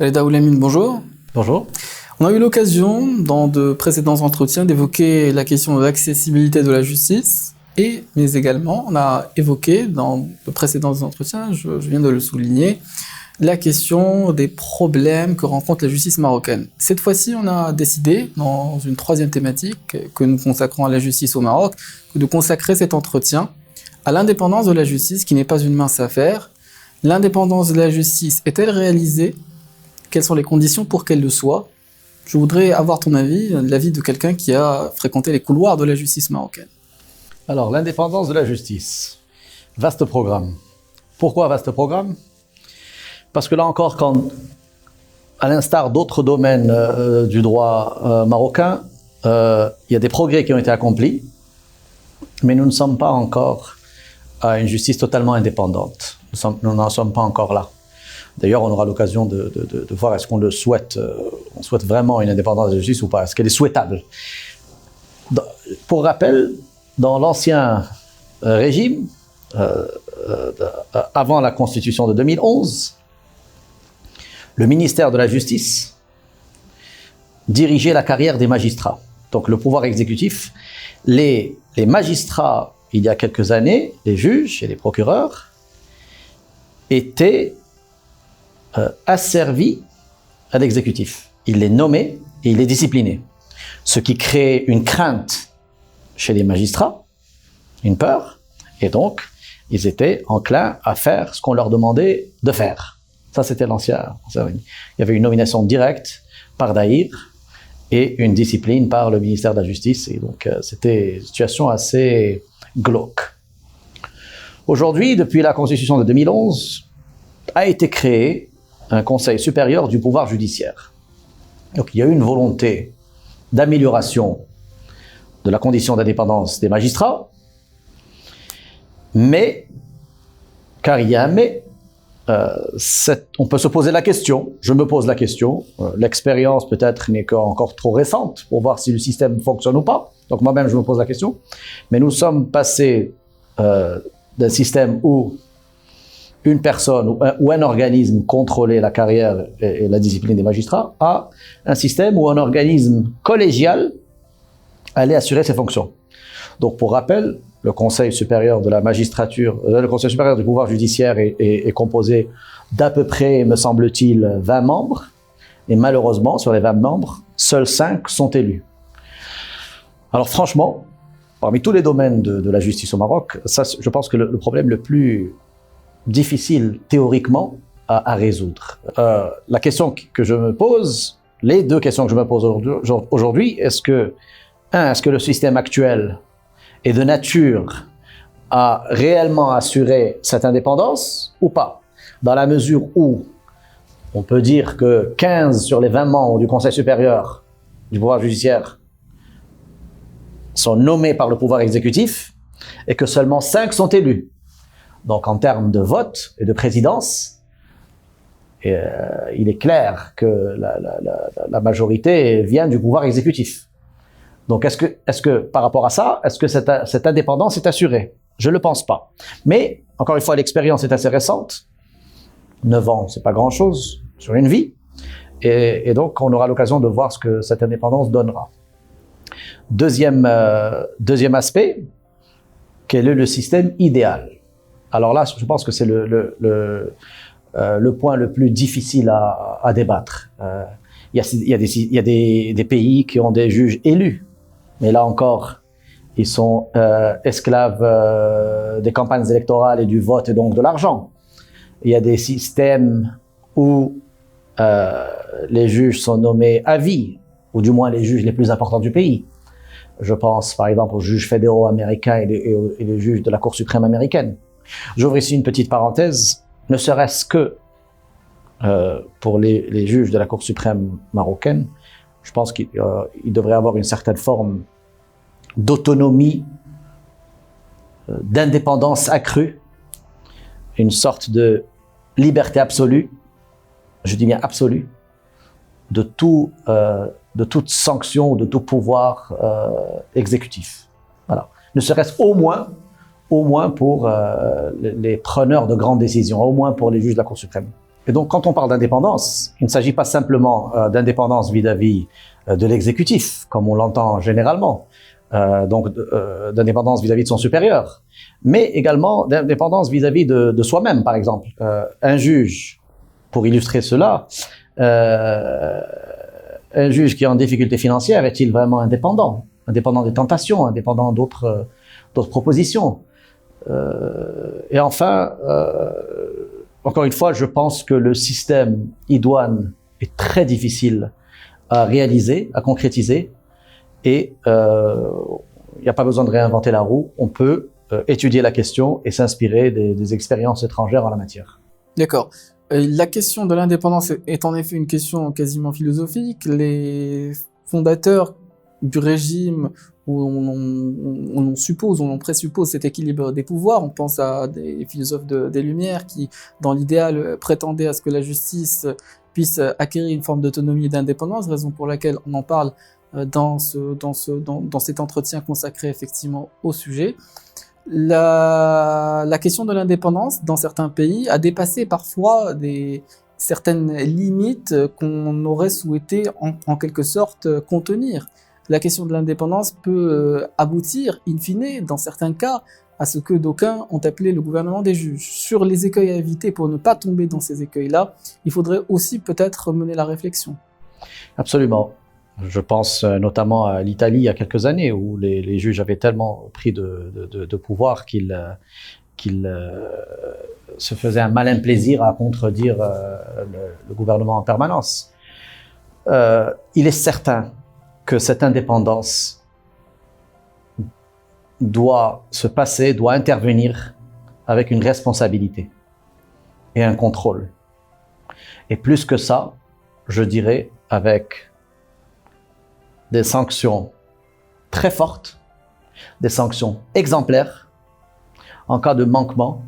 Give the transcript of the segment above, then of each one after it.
Waleda Oulamine, bonjour. Bonjour. On a eu l'occasion, dans de précédents entretiens, d'évoquer la question de l'accessibilité de la justice, mais également, on a évoqué, dans de précédents entretiens, je viens de le souligner, la question des problèmes que rencontre la justice marocaine. Cette fois-ci, on a décidé, dans une troisième thématique que nous consacrons à la justice au Maroc, de consacrer cet entretien à l'indépendance de la justice, qui n'est pas une mince affaire. L'indépendance de la justice est-elle réalisée ? Quelles sont les conditions pour qu'elle le soit ? Je voudrais avoir ton avis, l'avis de quelqu'un qui a fréquenté les couloirs de la justice marocaine. Alors, l'indépendance de la justice, vaste programme. Pourquoi vaste programme ? Parce que là encore, à l'instar d'autres domaines du droit marocain, il y a des progrès qui ont été accomplis, mais nous ne sommes pas encore à une justice totalement indépendante. Nous n'en sommes pas encore là. D'ailleurs, on aura l'occasion de voir est-ce qu'on le souhaite, on souhaite vraiment une indépendance de la justice ou pas, est-ce qu'elle est souhaitable. Pour rappel, dans l'ancien régime, avant la constitution de 2011, le ministère de la Justice dirigeait la carrière des magistrats. Donc le pouvoir exécutif, les magistrats, il y a quelques années, les juges et les procureurs, étaient asservis à l'exécutif. Il les nommait et il les disciplinait. Ce qui créait une crainte chez les magistrats, une peur, et donc ils étaient enclins à faire ce qu'on leur demandait de faire. Ça, c'était l'ancien. Il y avait une nomination directe par Daïr et une discipline par le ministère de la Justice. Et donc, c'était une situation assez glauque. Aujourd'hui, depuis la Constitution de 2011, a été créé un Conseil supérieur du pouvoir judiciaire. Donc, il y a eu une volonté d'amélioration de la condition d'indépendance des magistrats, mais, car il y a un mais, on peut se poser la question, je me pose la question, l'expérience peut-être n'est encore trop récente pour voir si le système fonctionne ou pas, donc moi-même je me pose la question, mais nous sommes passés d'un système où une personne ou un organisme contrôlait la carrière et la discipline des magistrats à un système où un organisme collégial allait assurer ses fonctions. Donc pour rappel, le Conseil supérieur de la magistrature, le Conseil supérieur du pouvoir judiciaire est composé d'à peu près, me semble-t-il, 20 membres. Et malheureusement, sur les 20 membres, seuls 5 sont élus. Alors franchement, parmi tous les domaines de la justice au Maroc, ça, je pense que le problème le plus difficile théoriquement à résoudre. La question que je me pose, les deux questions que je me pose aujourd'hui, est-ce que le système actuel est de nature à réellement assurer cette indépendance ou pas? Dans la mesure où on peut dire que 15 sur les 20 membres du Conseil supérieur du pouvoir judiciaire sont nommés par le pouvoir exécutif et que seulement 5 sont élus. Donc en termes de vote et de présidence, il est clair que la majorité vient du pouvoir exécutif. Donc, est-ce que par rapport à ça, est-ce que cette indépendance est assurée? Je ne le pense pas. Mais, encore une fois, l'expérience est assez récente. 9 ans, c'est pas grand-chose sur une vie. Et donc, on aura l'occasion de voir ce que cette indépendance donnera. Deuxième aspect, quel est le système idéal? Alors là, je pense que c'est le point le plus difficile à débattre. Il y a des pays qui ont des juges élus. Mais là encore, ils sont esclaves des campagnes électorales et du vote et donc de l'argent. Il y a des systèmes où les juges sont nommés à vie, ou du moins les juges les plus importants du pays. Je pense par exemple aux juges fédéraux américains et les juges de la Cour suprême américaine. J'ouvre ici une petite parenthèse, ne serait-ce que pour les juges de la Cour suprême marocaine, je pense qu'il devrait avoir une certaine forme d'autonomie, d'indépendance accrue, une sorte de liberté absolue, je dis bien absolue, de toute sanction, de tout pouvoir exécutif. Voilà. ne serait-ce au moins pour les preneurs de grandes décisions, au moins pour les juges de la Cour suprême. Et donc, quand on parle d'indépendance, il ne s'agit pas simplement d'indépendance vis-à-vis de l'exécutif, comme on l'entend généralement, donc d'indépendance vis-à-vis de son supérieur, mais également d'indépendance vis-à-vis de soi-même, par exemple. Un juge, pour illustrer cela, un juge qui est en difficulté financière est-il vraiment indépendant des tentations, indépendant d'autres propositions? Et enfin, encore une fois, je pense que le système idoine est très difficile à réaliser, à concrétiser, et il n'y a pas besoin de réinventer la roue. On peut étudier la question et s'inspirer des expériences étrangères en la matière. D'accord. La question de l'indépendance est en effet une question quasiment philosophique. Les fondateurs du régime où on suppose, on présuppose cet équilibre des pouvoirs, on pense à des philosophes des Lumières qui, dans l'idéal, prétendaient à ce que la justice puisse acquérir une forme d'autonomie et d'indépendance, raison pour laquelle on en parle dans cet entretien consacré effectivement au sujet. La question de l'indépendance dans certains pays a dépassé parfois certaines limites qu'on aurait souhaité en quelque sorte contenir. La question de l'indépendance peut aboutir, in fine, dans certains cas, à ce que d'aucuns ont appelé le gouvernement des juges. Sur les écueils à éviter pour ne pas tomber dans ces écueils-là, il faudrait aussi peut-être mener la réflexion. Absolument. Je pense notamment à l'Italie il y a quelques années où les juges avaient tellement pris de pouvoir qu'ils se faisaient un malin plaisir à contredire le gouvernement en permanence. Il est certain que cette indépendance doit se passer, doit intervenir avec une responsabilité et un contrôle. Et plus que ça, je dirais avec des sanctions très fortes, des sanctions exemplaires en cas de manquement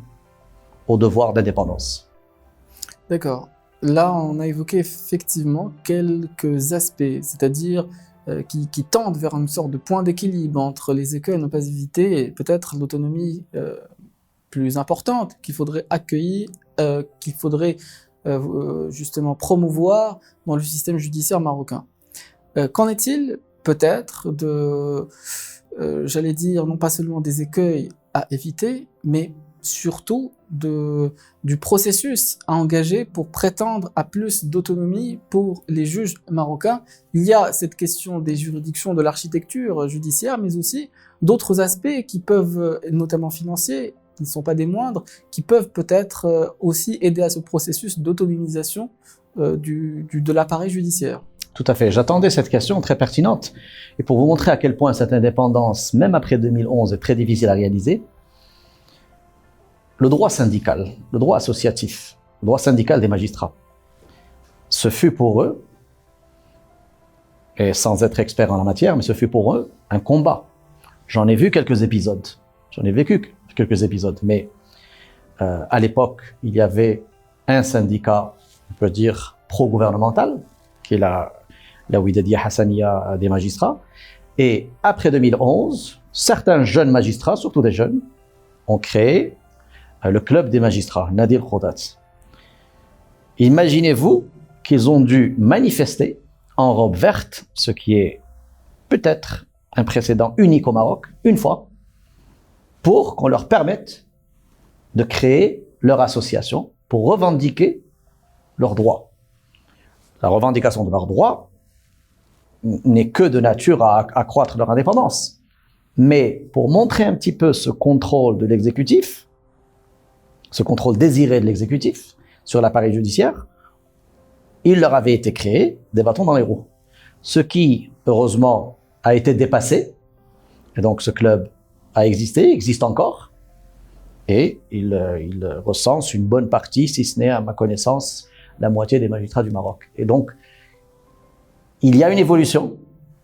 au devoir d'indépendance. D'accord. Là, on a évoqué effectivement quelques aspects, c'est-à-dire qui tendent vers une sorte de point d'équilibre entre les écueils à ne pas éviter et peut-être l'autonomie plus importante qu'il faudrait accueillir, qu'il faudrait justement promouvoir dans le système judiciaire marocain. Qu'en est-il peut-être j'allais dire, non pas seulement des écueils à éviter, mais surtout du processus à engager pour prétendre à plus d'autonomie pour les juges marocains? Il y a cette question des juridictions, de l'architecture judiciaire, mais aussi d'autres aspects qui peuvent, notamment financiers, qui ne sont pas des moindres, qui peuvent peut-être aussi aider à ce processus d'autonomisation de l'appareil judiciaire. Tout à fait. J'attendais cette question très pertinente. Et pour vous montrer à quel point cette indépendance, même après 2011, est très difficile à réaliser, le droit syndical, le droit associatif, le droit syndical des magistrats, ce fut pour eux, et sans être expert en la matière, mais ce fut pour eux un combat. J'en ai vu quelques épisodes. J'en ai vécu quelques épisodes. Mais à l'époque, il y avait un syndicat, on peut dire, pro-gouvernemental, qui est la Ouidadiya Hassaniya des magistrats. Et après 2011, certains jeunes magistrats, surtout des jeunes, ont créé le club des magistrats, Nadir Khodat. Imaginez-vous qu'ils ont dû manifester en robe verte, ce qui est peut-être un précédent unique au Maroc, une fois, pour qu'on leur permette de créer leur association pour revendiquer leurs droits. La revendication de leurs droits n'est que de nature à accroître leur indépendance. Mais pour montrer un petit peu ce contrôle de l'exécutif, ce contrôle désiré de l'exécutif sur l'appareil judiciaire, il leur avait été créé des bâtons dans les roues. Ce qui, heureusement, a été dépassé. Et donc ce club a existé, existe encore. Et il recense une bonne partie, si ce n'est à ma connaissance, la moitié des magistrats du Maroc. Et donc, il y a une évolution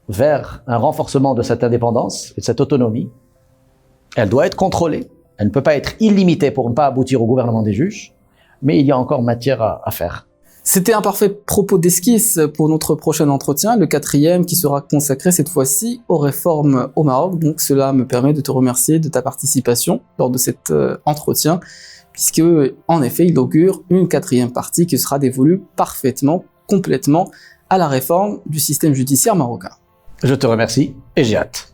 vers un renforcement de cette indépendance et de cette autonomie. Elle doit être contrôlée. Elle ne peut pas être illimitée pour ne pas aboutir au gouvernement des juges. Mais il y a encore matière à faire. C'était un parfait propos d'esquisse pour notre prochain entretien, le 4e, qui sera consacré cette fois-ci aux réformes au Maroc. Donc cela me permet de te remercier de ta participation lors de cet entretien, puisque en effet il augure une 4e partie qui sera dévolue parfaitement, complètement à la réforme du système judiciaire marocain. Je te remercie et j'ai hâte.